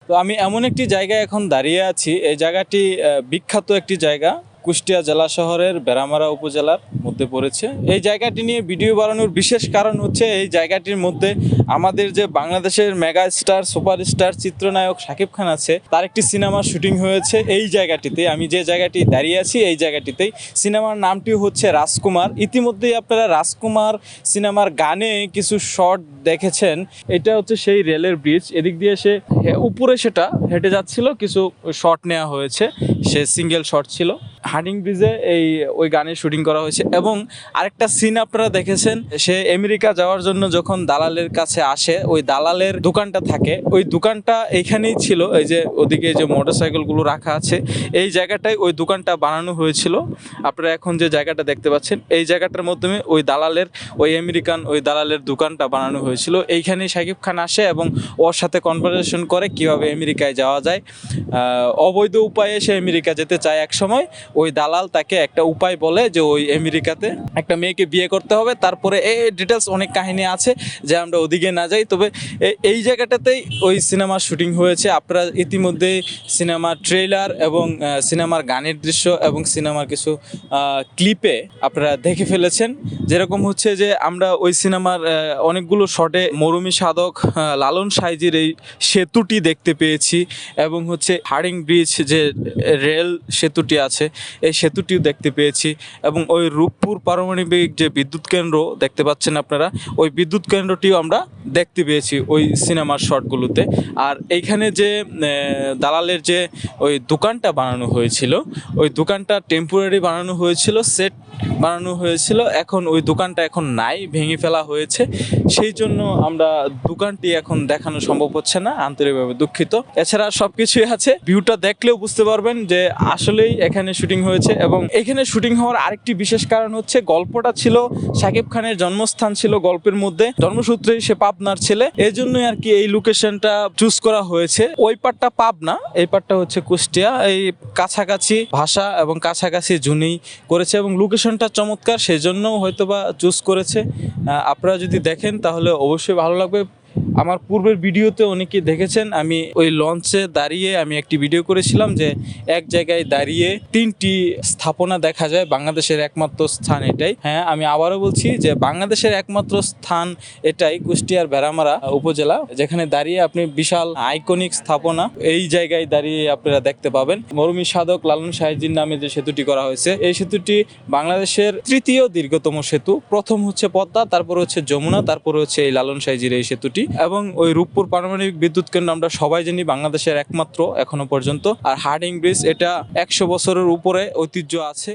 তো আমি এমন একটি জায়গায় এখন দাঁড়িয়ে আছি। এই জায়গাটি বিখ্যাত একটি জায়গা, কুষ্টিয়া জেলা শহরের বেড়ামারা উপজেলার মধ্যে পড়েছে। এই জায়গাটি নিয়ে ভিডিও বানানোর বিশেষ কারণ হচ্ছে এই জায়গাটির মধ্যে আমাদের যে বাংলাদেশের মেগা স্টার সুপারস্টার চিত্রনায়ক শাকিব খান আছে, তার একটি সিনেমা শুটিং হয়েছে এই জায়গাটিতে। আমি যে জায়গাটি দাঁড়িয়ে আছি এই জায়গাটিতেই। সিনেমার নামটি হচ্ছে রাজকুমার। ইতিমধ্যেই আপনারা রাজকুমার সিনেমার গানে কিছু শর্ট দেখেছেন। এটা হচ্ছে সেই রেলের ব্রিজ, এদিক দিয়ে সে উপরে সেটা হেঁটে যাচ্ছিল, কিছু শর্ট নেওয়া হয়েছে, সে সিঙ্গেল শর্ট ছিল। হার্ডিং ব্রিজে ওই গানের শুটিং করা হয়েছে। এবং আরেকটা সিন আপনারা দেখেছেন, সে আমেরিকা যাওয়ার জন্য যখন দালালের কাছে আসে, ওই দালালের দোকানটা থাকে, ওই দোকানটা এইখানেই ছিল। এই যে ওদিকে যে মোটরসাইকেলগুলো রাখা আছে, এই জায়গাটায় ওই দোকানটা বানানো হয়েছিল। আপনারা এখন যে জায়গাটা দেখতে পাচ্ছেন, এই জায়গাটার মাধ্যমে ওই দালালের, ওই আমেরিকান ওই দালালের দোকানটা বানানো হয়েছিল। এইখানেই শাকিব খান আসে এবং ওর সাথে কনভারসেশন করে কিভাবে আমেরিকায় যাওয়া যায়। অবৈধ উপায়ে সে আমেরিকা যেতে চায় এক সময়। ওই দালাল তাকে একটা উপায় বলে যে ওই আমেরিকাতে একটা মেয়েকে বিয়ে করতে হবে। তারপরে এই ডিটেলস অনেক কাহিনী আছে যে আমরা ওদিকে না যাই। তবে এই জায়গাটাতেই ওই সিনেমার শুটিং হয়েছে। আপনারা ইতিমধ্যে সিনেমার ট্রেলার এবং সিনেমার গানের দৃশ্য এবং সিনেমার কিছু ক্লিপে আপনারা দেখে ফেলেছেন। যেরকম হচ্ছে যে আমরা ওই সিনেমার অনেকগুলো শটে মরুমি সাধক লালন সাইজির এই সেতুটি দেখতে পেয়েছি, এবং হচ্ছে হার্ডিং ব্রিজ যে রেল সেতুটি আছে এই সেতুটিও দেখতে পেয়েছি, এবং ওই রূপপুর পারমাণবিক যে বিদ্যুৎ কেন্দ্র দেখতে পাচ্ছেন আপনারা, ওই বিদ্যুৎ কেন্দ্রটিও আমরা দেখতে পেয়েছি ওই সিনেমার শটগুলোতে। আর এইখানে যে দালালের যে ওই দোকানটা বানানো হয়েছিল, ওই দোকানটা টেম্পোরারি বানানো হয়েছিল, সেট বানানো হয়েছিল। এখন ওই দোকানটা এখন নাই, ভেঙে ফেলা হয়েছে। সেই জন্য আমরা দোকানটি এখন দেখানো সম্ভব হচ্ছে না, আন্তরিকভাবে দুঃখিত। এছাড়া সব কিছুই আছে, ভিউটা দেখলেও বুঝতে পারবেন যে আসলেই এখানে শুটিং হয়েছে। এবং এখানে শুটিং হওয়ার আরেকটি বিশেষ কারণ হচ্ছে, গল্পটা ছিল শাকিব খানের জন্মস্থান ছিল গল্পের মধ্যে, জন্মসূত্রেই সে পাবনার ছেলে, এই জন্যই আর কি এই লোকেশনটা চুজ করা হয়েছে। ওই পাটটা পাবনা, এই পাটটা হচ্ছে কুষ্টিয়া। এই কাছাকাছি ভাষা এবং কাছাকাছি জুনি করেছে, এবং লোকেশনটা চমৎকার, সেই জন্য হয়তোবা চুজ করেছে। আপনারা যদি দেখেন তাহলে অবশ্যই ভালো লাগবে। আমার পূর্বের ভিডিওতে অনেকেই দেখেছেন, আমি ওই লঞ্চে দাঁড়িয়ে আমি একটি ভিডিও করেছিলাম যে এক জায়গায় দাঁড়িয়ে 3টি স্থাপনা দেখা যায়, বাংলাদেশের একমাত্র স্থান এটাই। হ্যাঁ, আমি আবারও বলছি যে বাংলাদেশের একমাত্র স্থান এটাই, কুষ্টিয়ার বেড়ামারা উপজেলা, যেখানে দাঁড়িয়ে আপনি বিশাল আইকনিক স্থাপনা এই জায়গায় দাঁড়িয়ে আপনারা দেখতে পাবেন। মরুমি সাধক লালন সাইজির নামে যে সেতুটি করা হয়েছে, এই সেতুটি বাংলাদেশের 3য় দীর্ঘতম সেতু। প্রথম হচ্ছে পদ্মা, তারপর হচ্ছে যমুনা, তারপর হচ্ছে এই লালন সাইজির এই সেতুটি। এবং ওই রূপপুর পারমাণবিক বিদ্যুৎ কেন্দ্র আমরা সবাই জানি বাংলাদেশের একমাত্র এখনো পর্যন্ত। আর হার্ডিং ব্রিজ, এটা 100 বছরের উপরে ঐতিহ্য আছে।